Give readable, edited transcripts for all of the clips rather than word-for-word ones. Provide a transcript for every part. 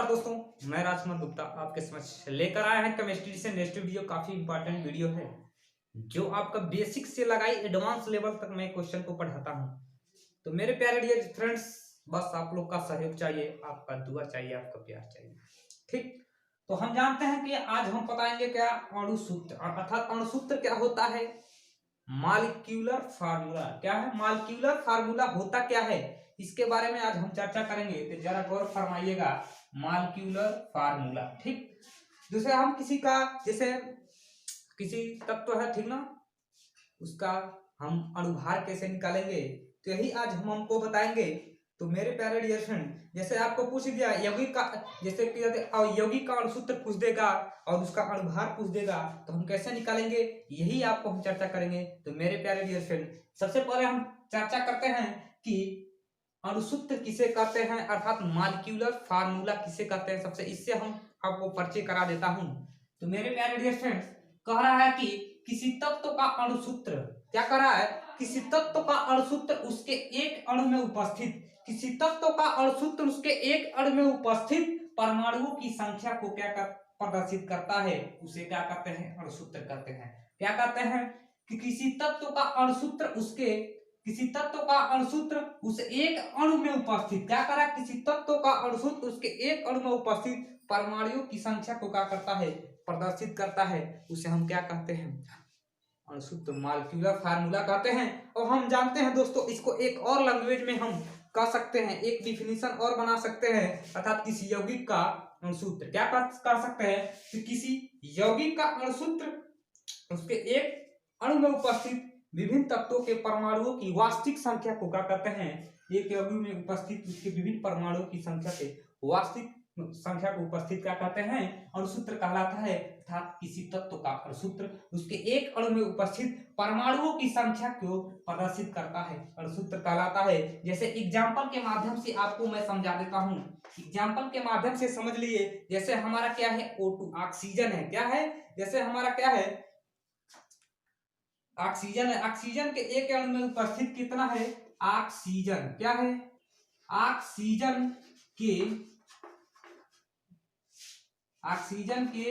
नमस्कार दोस्तों, मैं राजकुमार गुप्ता आपके समक्ष लेकर आया है केमिस्ट्री से नेक्स्ट वीडियो। काफी इंपॉर्टेंट वीडियो है जो आपका बेसिक से लगाई एडवांस लेवल तक मैं क्वेश्चन को पढ़ाता हूं। तो मेरे प्यारे डियर फ्रेंड्स, बस आप लोग का सहयोग चाहिए, आपका दुआ चाहिए, आपका प्यार चाहिए। ठीक, तो हम जानते हैं कि आज हम बताएंगे क्या अणुसूत्र, अर्थात अणुसूत्र क्या होता है। मॉलिक्यूलर फार्मूला क्या है, मॉलिक्यूलर फार्मूला होता क्या है, इसके बारे में आज हम चर्चा करेंगे। तो जरा गौर फरमाइएगा, मॉलिक्यूलर फार्मूला। ठीक, जैसे हम किसी का, जैसे किसी तत्व है, ठीक ना, उसका हम अणुभार कैसे निकालेंगे, तो यही आज हम हमको बताएंगे। तो मेरे प्यारे डियर फ्रेंड, जैसे आपको पूछ दिया यौगिक का, जैसे कि यौगिक का अणुसूत्र पूछ देगा और उसका अणुभार पूछ देगा, तो हम कैसे निकालेंगे, यही आपको हम चर्चा करेंगे। तो मेरे प्यारे डियर फ्रेंड, सबसे पहले हम चर्चा करते हैं कि अणुसूत्र किसे कहते हैं, अर्थात मॉलिक्यूलर फार्मूला किसे कहते हैं। सबसे इससे हम आपको परिचय करा देता हूं। तो मेरे प्यारे डियर फ्रेंड्स, कह रहा है कि किसी तत्व का अणुसूत्र, क्या कह रहा है, किसी तत्व का अणुसूत्र उसके एक अणु में उपस्थित, किसी तत्व का अणुसूत्र उसके एक अणु में उपस्थित परमाणुओं की संख्या को क्या प्रदर्शित करता है, उसे क्या कहते हैं, अणुसूत्र कहते हैं। क्या कहते हैं कि किसी तत्व का अणुसूत्र उसके, किसी तत्व का अणुसूत्र उस एक अणु में उपस्थित, क्या करा, किसी तत्व का अणुसूत्र उसके एक अणु में उपस्थित परमाणुओं की संख्या को क्या करता है, प्रदर्शित करता है, उसे हम क्या कहते हैं, अणुसूत्र, मॉलिक्यूलर फार्मूला कहते हैं। और हम जानते हैं दोस्तों, इसको एक और लैंग्वेज में हम कह सकते हैं, एक डिफिनीशन और बना सकते हैं, अर्थात किसी यौगिक का अणुसूत्र क्या कर सकते हैं कि किसी यौगिक का अणुसूत्र उसके एक अणु में उपस्थित विभिन्न तत्वों के परमाणुओं की वास्तविक संख्या को क्या कहते हैं, एक अणु में उपस्थित उसके विभिन्न परमाणुओं की संख्या के वास्तविक संख्या को उपस्थित क्या कहते हैं, अणुसूत्र कहलाता है। अर्थात किसी तत्व का अणुसूत्र उसके एक अणु में उपस्थित परमाणुओं की संख्या को प्रदर्शित करता है, अणुसूत्र कहलाता है। जैसे एग्जाम्पल के माध्यम से आपको मैं समझा देता हूं, एग्जाम्पल के माध्यम से समझ लिए। जैसे हमारा क्या है, O2 ऑक्सीजन है, क्या है, जैसे हमारा क्या है, ऑक्सीजन है। ऑक्सीजन के एक अणु में उपस्थित कितना है, ऑक्सीजन क्या है, ऑक्सीजन के, ऑक्सीजन के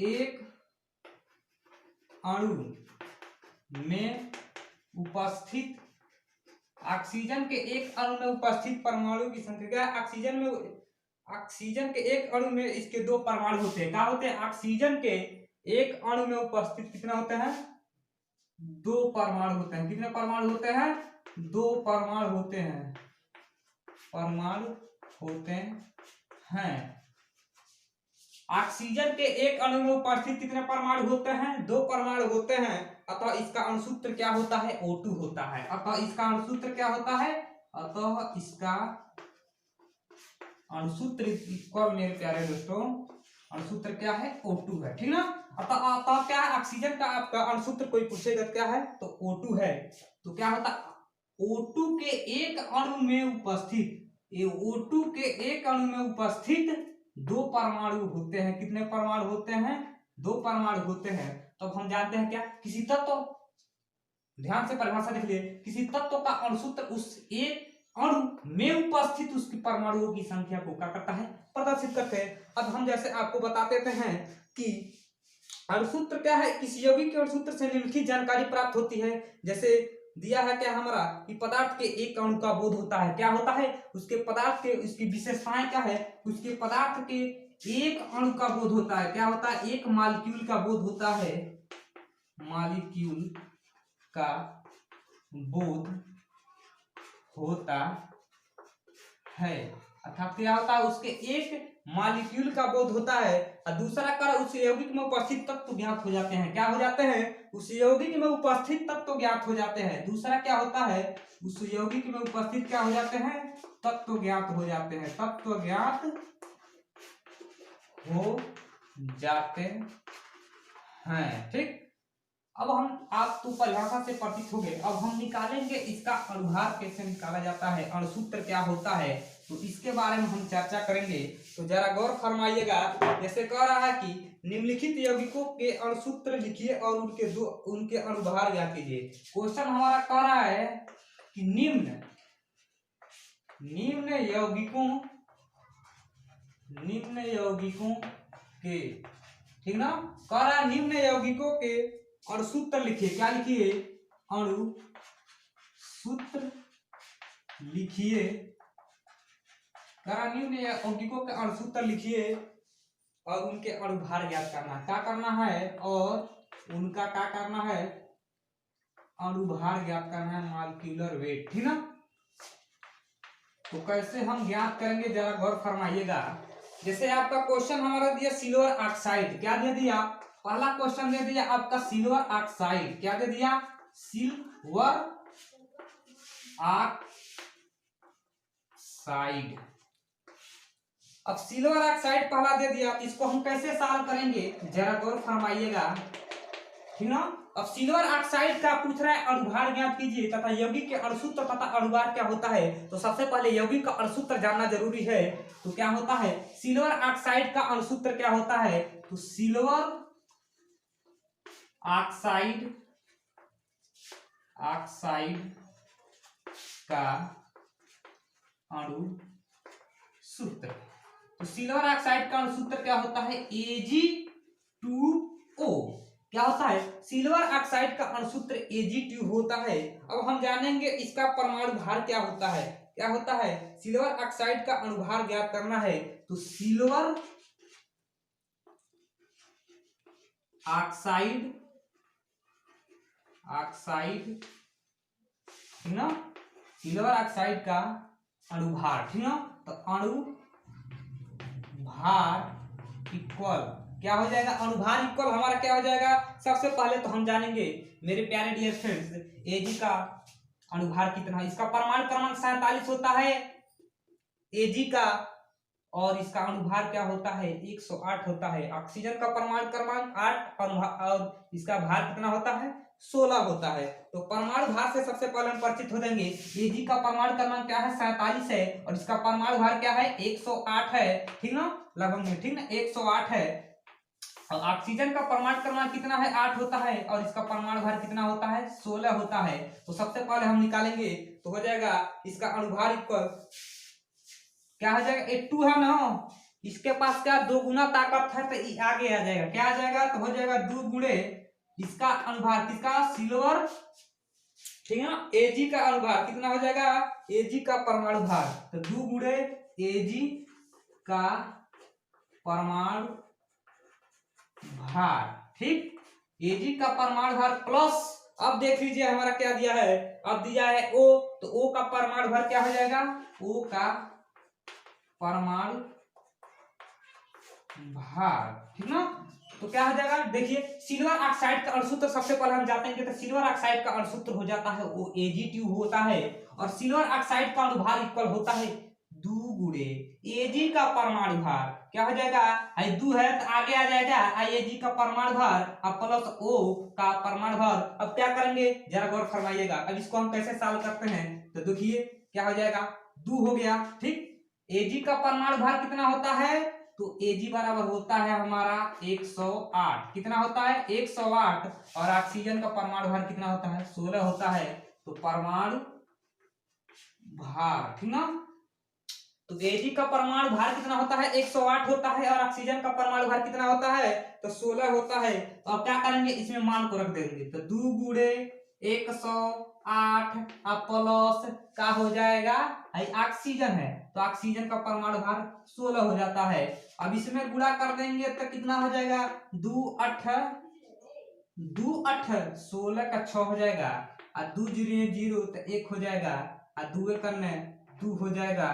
एक अणु में उपस्थित, ऑक्सीजन के एक अणु में उपस्थित परमाणु की संख्या क्या है, ऑक्सीजन में, ऑक्सीजन के एक अणु में इसके दो परमाणु होते हैं, क्या होते हैं, ऑक्सीजन के एक अणु में उपस्थित कितना होते हैं, दो परमाणु होते हैं। कितने परमाणु होते हैं, दो परमाणु होते हैं, परमाणु होते हैं। ऑक्सीजन के एक अणु में उपस्थित कितने परमाणु होते हैं, दो परमाणु होते हैं। अतः इसका अणुसूत्र क्या होता है, O2 होता है। अतः इसका अणुसूत्र क्या होता है, अतः इसका अणुसूत्र, मेरे प्यारे दोस्तों, अणुसूत्र क्या है, O2 है, ठीक ना। अतः क्या है, ऑक्सीजन का आपका अणुसूत्र कोई पूछेगा क्या है, तो O2 है। तो क्या होता, O2 के एक अणु में उपस्थित, ये O2 के एक अणु में उपस्थित दो परमाणु होते हैं। कितने परमाणु होते हैं, दो परमाणु होते हैं। तो हम जानते हैं क्या, किसी तत्व, ध्यान से परिभाषा देख लिए, किसी तत्व का अणुसूत्र उस एक अणु में उपस्थित उसकी परमाणुओं की संख्या को क्या करता है, प्रदर्शित करते हैं। अब हम जैसे आपको बता देते हैं कि अणुसूत्र क्या है, किसी यौगिक के अणुसूत्र से निम्नलिखित जानकारी प्राप्त होती है। जैसे दिया है क्या हमारा, कि पदार्थ के एक अणु का बोध होता है, क्या होता है, उसके पदार्थ के, उसकी विशेषताएं क्या है, उसके पदार्थ के एक अणु का बोध होता है, क्या होता है, एक मॉलिक्यूल का बोध होता है, मॉलिक्यूल का बोध होता है। अर्थात क्या होता है, उसके एक मॉलिक्यूल का बोध होता है। और दूसरा कर उस यौगिक में उपस्थित तत्व ज्ञात हो जाते हैं, क्या हो जाते हैं, उस यौगिक में उपस्थित तत्व ज्ञात हो जाते हैं। दूसरा क्या होता है, उस यौगिक में उपस्थित क्या हो जाते हैं, तत्व ज्ञात हो जाते हैं, तत्व ज्ञात हो जाते हैं। ठीक, अब हम, आप तो परिभाषा से परिचित हो गए, अब हम निकालेंगे इसका अणुभार कैसे निकाला जाता है, अणुसूत्र क्या होता है, तो इसके बारे में हम चर्चा करेंगे। तो जरा गौर फरमाइएगा, जैसे कह रहा है कि निम्नलिखित यौगिकों के अणुसूत्र लिखिए और उनके अणुभार ज्ञात कीजिए। क्वेश्चन हमारा कह रहा है कि निम्न यौगिकों निम्न यौगिकों के, ठीक ना, कह रहा है निम्न यौगिकों के अणुसूत्र लिखिए। क्या लिखिए? अणुसूत्र लिखिए। कह रहा निम्न यौगिकों के अणुसूत्र लिखिए और उनके अणुभार ज्ञात करना। क्या करना है? और उनका क्या करना है? अणुभार ज्ञात करना है, मॉलिक्यूलर वेट, ठीक ना। तो कैसे हम ज्ञात करेंगे जरा गौर फरमाइएगा। जैसे आपका क्वेश्चन हमारा दिया सिल्वर ऑक्साइड, क्या दे दिया? पहला क्वेश्चन दे दिया आपका सिल्वर ऑक्साइड, क्या दे दिया? Silver oxide. अब सिल्वर ऑक्साइड पहला दे दिया, इसको हम कैसे सॉल्व करेंगे जरा गौर फरमाइएगा, ठीक ना। अब सिल्वर ऑक्साइड का पूछ रहा है अणुभार ज्ञात कीजिए तथा यौगिक के अणुसूत्र तथा अणुभार क्या होता है। तो सबसे पहले यौगिक का अणुसूत्र जानना जरूरी है। तो क्या होता है? सिल्वर ऑक्साइड का अणुसूत्र क्या होता है? तो सिल्वर ऑक्साइड का अणुसूत्र, तो सिल्वर ऑक्साइड का अणुसूत्र क्या होता है? Ag2O। क्या होता है? सिल्वर ऑक्साइड का अणुसूत्र Ag2 होता है। अब हम जानेंगे इसका परमाणु भार क्या होता है। क्या होता है? सिल्वर ऑक्साइड का अणुभार ज्ञात करना है। तो सिल्वर ऑक्साइड ठीक ना, सिल्वर ऑक्साइड का अणुभार, ठीक ना। तो अणुभार इक्वल क्या हो जाएगा? अणुभार इक्वल हमारा क्या हो जाएगा? सबसे पहले तो हम जानेंगे मेरे प्यारे डियर फ्रेंड्स, Ag का अणुभार कितना है। इसका परमाणु क्रमांक 47 होता है Ag का, और इसका अणुभार क्या होता है? 108 होता है। ऑक्सीजन का परमाणु क्रमांक 8 और इसका भार कितना होता है? 16 होता है। तो परमाणु भार से सबसे पहले हम परिचित हो जाएंगे। Ag का परमाणु क्रमांक क्या है? 47 है, और इसका परमाणु भार क्या है? 108 है, ठीक ना, लगभग में, ठीक ना, 108 है। और ऑक्सीजन का परमाणु क्रमांक कितना है? 8 होता है, और इसका परमाणु भार कितना होता है? 16 होता है। तो सबसे पहले हम निकालेंगे तो हो जाएगा इसका अणुभार इक्वल क्या हो जाएगा? 82 है ना, इसके पास क्या 2 गुना ताकत है, तो आगे आ जाएगा। क्या आ जाएगा? तो हो जाएगा 2 गुणे इसका अणुभार, किसका? सिल्वर, ठीक है ना। Ag का अणुभार कितना हो जाएगा? Ag का परमाणु भार, तो 2 गुणे Ag का परमाणु भार, ठीक। Ag का परमाणु भार प्लस, अब देख लीजिए हमारा क्या दिया है। अब दिया है O, तो O का परमाणु भार क्या हो जाएगा? O का परमाणु भार, ठीक ना। तो क्या हो जाएगा? देखिए सिल्वर ऑक्साइड का अणुसूत्र सबसे पहले हम जानेंगे। तो सिल्वर ऑक्साइड का अणुसूत्र हो जाता है वो Ag2 होता है, और सिल्वर ऑक्साइड का अणुभार इक्वल होता है 2 गुणे Ag का परमाणु भार। क्या हो जाएगा? 2 है तो आगे आ जाएगा Ag का परमाणु भार और प्लस O का परमाणु भार। अब क्या करेंगे जरा गौर फरमाइएगा। अब इसको हम कैसे सॉल्व करते हैं? तो देखिए क्या हो जाएगा? 2 हो गया, ठीक। Ag का परमाणु भार कितना होता है? तो Ag बराबर होता है हमारा 108। कितना होता है? 108। और ऑक्सीजन का परमाणु भार कितना होता है? 16 होता है। तो परमाणु भार, ठीक ना। तो Ag का परमाणु भार कितना होता है? 108 होता है, और ऑक्सीजन का परमाणु भार कितना होता है? तो 16 होता है। तो अब क्या करेंगे? इसमें मान को रख देंगे। तो 2 गुणे 108 प्लस का हो जाएगा ऑक्सीजन है, तो ऑक्सीजन का परमाणु भार 16 हो जाता है। अब इसमें गुणा कर देंगे तो कितना हो जाएगा? 2 8 16 का 6 हो जाएगा, और 2 0 तो 1 हो जाएगा, और 2 करने 2 हो जाएगा,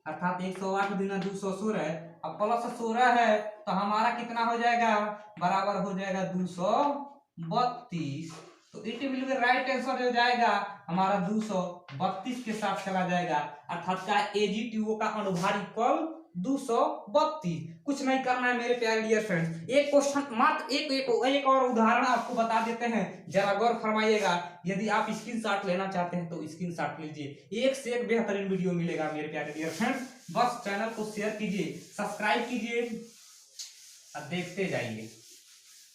अर्थात 108 गुना 216। अब प्लस 16 है तो हमारा कितना हो जाएगा? बराबर हो जाएगा 232। तो it will be right answer हो जाएगा हमारा 232 के साथ चला जाएगा, अर्थात क्या? Ag2O का अणुभार इक्वल 232। कुछ नहीं करना है मेरे प्यारे डियर फ्रेंड्स। एक क्वेश्चन मात्र एक और उदाहरण आपको बता देते हैं, जरा गौर फरमाइएगा। यदि आप स्क्रीनशॉट लेना चाहते हैं तो स्क्रीनशॉट लीजिए। एक से एक बेहतरीन वीडियो मिलेगा मेरे प्यारे डियर फ्रेंड्स। बस चैनल को शेयर कीजिए, सब्सक्राइब कीजिए और देखते जाइए,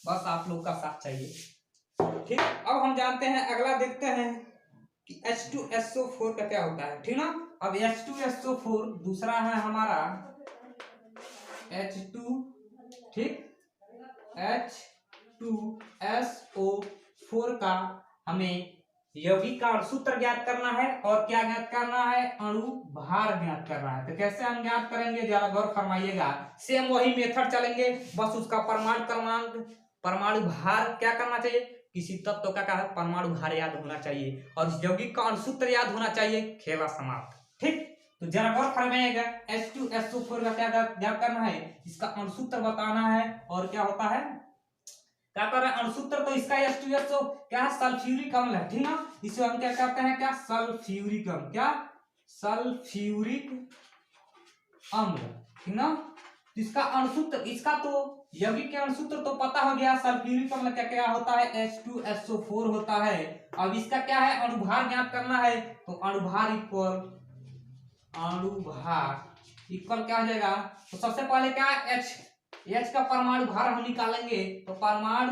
बस आप लोग का साथ चाहिए, ठीक। अब हम जानते हैं, अगला देखते हैं कि H2SO4 का क्या होता है, ठीक ना। अब H2SO4 दूसरा है हमारा H2, ठीक, H2SO4 का हमें यौगिक का सूत्र ज्ञात करना है और क्या ज्ञात करना है, अणु भार ज्ञात करना है। तो कैसे हम ज्ञात करेंगे, जरा गौर फरमाइएगा। सेम वही मेथड चलेंगे, बस उसका परमाणु क्रमांक, परमाणु भार क्या करना चाहिए, किसी तत्व का क्या है परमाणु भार याद होना चाहिए और यौगिक का अणुसूत्र याद होना चाहिए, खेला समाप्त। ठीक, तो जरा गौर फरमाइएगा, H2SO4 का क्या ज्ञात करना है, इसका अणुसूत्र बताना है और क्या होता है, क्या कर रहे हैं अणुसूत्र, तो इसका H2SO क्या है, सल्फ्यूरिक अम्ल है, ठीक ना। इसे हम क्या कहते हैं, क्या सल्फ्यूरिक अम्ल, क्या सल्फ्यूरिक अम्ल, ठीक ना। इसका अणुसूत्र, इसका तो यौगिक के अणुसूत्र तो पता हो गया, सल्फ्यूरिक अम्ल क्या क्या होता है, H2SO4 होता है। अब इसका क्या है, अणुभार ज्ञात करना है, तो अणुभार इक्वल क्या हो जाएगा, तो सबसे पहले क्या है H का परमाणु भार हम निकालेंगे, तो परमाणु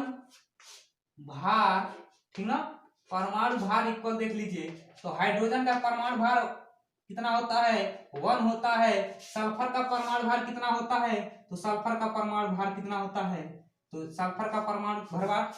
भार, ठीक ना, परमाणु भार इक्वल देख लीजिए, तो हाइड्रोजन का परमाणु भार कितना होता है, 1 होता है। सल्फर का परमाणु भार कितना होता है, तो सल्फर का परमाणु भार कितना होता है, तो सल्फर का परमाणु भार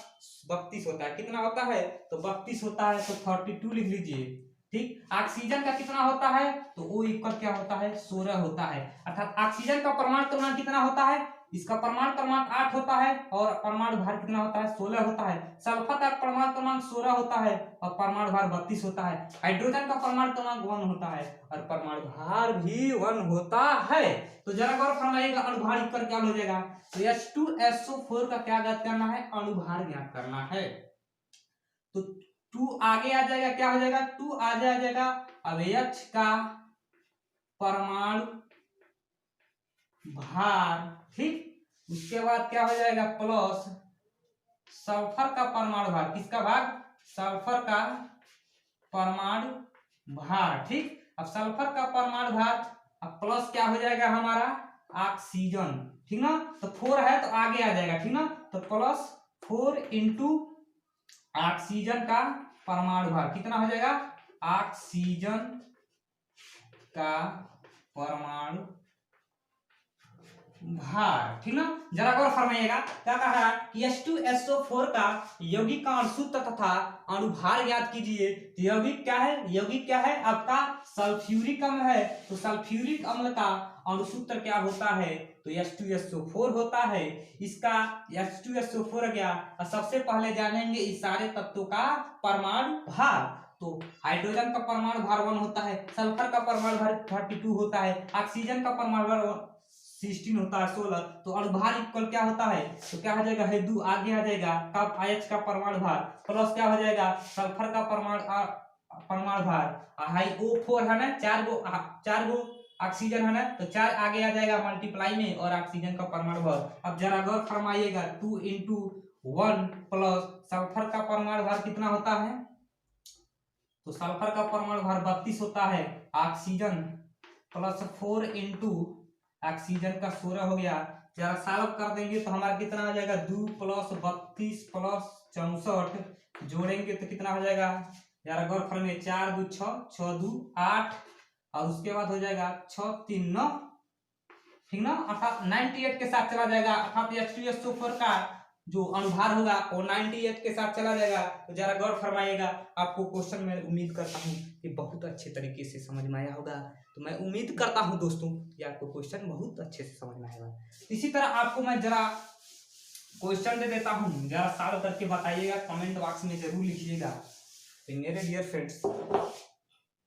32 होता है, कितना होता है, तो 32 होता है, तो 32 लिख लीजिए। ठीक, ऑक्सीजन का कितना होता है, तो O इक्वल क्या होता है, 16 होता है। अर्थात ऑक्सीजन का परमाणु क्रमांक कितना होता है, इसका परमाणु क्रमांक 8 होता है और परमाणु भार कितना होता है, 16 होता है। सल्फर का परमाणु क्रमांक 16 होता है और परमाणु भार 32 होता है। हाइड्रोजन का परमाणु क्रमांक 1 होता है और परमाणु भार भी 1 होता है। तो जरा गौर फरमाइएगा, अणुभार इक्वल क्या हो जाएगा, तो H2SO4 का क्या ज्ञात करना है, अणुभार ज्ञात करना है। तो 2 आगे आ जाएगा, क्या हो जाएगा, 2 आगे आ जाएगा। अब H का परमाणु भार, ठीक, उसके बाद क्या हो जाएगा, प्लस सल्फर का परमाणु भार, किसका भाग, सल्फर का परमाणु भार, ठीक। अब सल्फर का परमाणु भार, अब प्लस क्या हो जाएगा हमारा, ऑक्सीजन, ठीक ना, तो 4 है तो आगे आ जाएगा, ठीक ना, तो प्लस 4 इंटू ऑक्सीजन का परमाणु भार कितना हो जाएगा, ऑक्सीजन का परमाणु भार, ठीक ना। जरा गौर फरमाइएगा, क्या कहा कि H2SO4 का यौगिक का अणुसूत्र तथा अणुभार ज्ञात कीजिए। यौगिक क्या है, यौगिक क्या है आपका, सल्फ्यूरिक अम्ल है। तो सल्फ्यूरिक अम्ल का अणुसूत्र क्या होता है, तो H2SO4 होता है। इसका H2SO4 गया, सबसे पहले जानेंगे इस सारे तत्वों का परमाणु भार। तो हाइड्रोजन का परमाणु भार 1 होता है, सल्फर का परमाणु भार 32 होता है, ऑक्सीजन का परमाणु भार 16 होता है, 16। तो अणुभार इक्वल क्या होता है, तो क्या हो जाएगा, हेदू आगे आ जाएगा, कब H का परमाणु भार प्लस क्या हो जाएगा, सल्फर का परमाणु भार, हाई O4 है ना, 4 गो ऑक्सीजन है ना, तो 4 आगे आ जाएगा मल्टीप्लाई में और ऑक्सीजन का परमाणु भार। अब जरा गौर फरमाइएगा, 2 इंटू 1 प्लस सल्फर का परमाणु भार कितना होता है, तो सल्फर का परमाणु भार 32 होता है, ऑक्सीजन प्लस 4 इंटू ऑक्सीजन का 16 हो गया। जरा सॉल्व कर देंगे तो हमारा कितना हो जाएगा, 2 प्लस 32 प्लस 64 जोड़ेंगे तो कितना हो जाएगा, जरा गौर फरमाइए, 4 2 6, 6 2 8 और उसके बाद हो जाएगा 6 3 9, ठीक ना, अर्थात 98 के साथ चला जाएगा। अर्थात H2SO4 का जो अणुभार होगा वो 98 के साथ चला जाएगा। तो जरा गौर फरमाइएगा, आपको क्वेश्चन मैं उम्मीद करता हूँ कि बहुत अच्छे तरीके से समझ में आया होगा। तो मैं उम्मीद करता हूँ दोस्तों कि आपको क्वेश्चन बहुत अच्छे से समझ में आएगा। इसी तरह आपको मैं जरा क्वेश्चन दे देता हूँ, जरा सॉल्व करके बताइएगा, कमेंट बॉक्स में जरूर लिखिएगा। तो मेरे डियर फ्रेंड्स,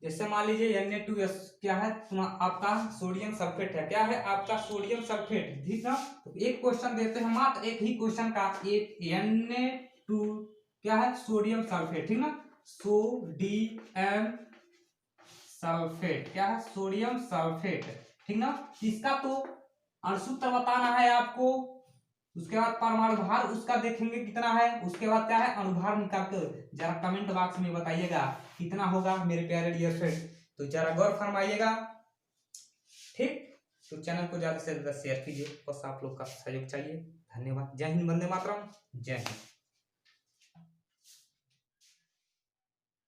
जैसे मान लीजिए Na2S क्या है, आपका सोडियम सल्फेट है, क्या है आपका सोडियम सल्फेट, ठीक ना। तो एक क्वेश्चन देते हैं, मात्र एक ही क्वेश्चन का, एक Na2 क्या है, सोडियम सल्फेट, ठीक ना, सोडियम सल्फेट, क्या है, सोडियम सल्फेट, ठीक ना। इसका तो अणुसूत्र बताना है आपको, उसके बाद परमाणु भार उसका देखेंगे कितना है, उसके बाद क्या है, अणुभार निकाल कर जरा कमेंट बॉक्स में बताइएगा कितना होगा मेरे प्यारे डियर फ्रेंड। तो जरा गौर फरमाइएगा, ठीक। तो चैनल को ज्यादा से ज्यादा शेयर कीजिए, बस आप लोग का सहयोग चाहिए। धन्यवाद। जय हिंद, वंदे मातरम, जय हिंद।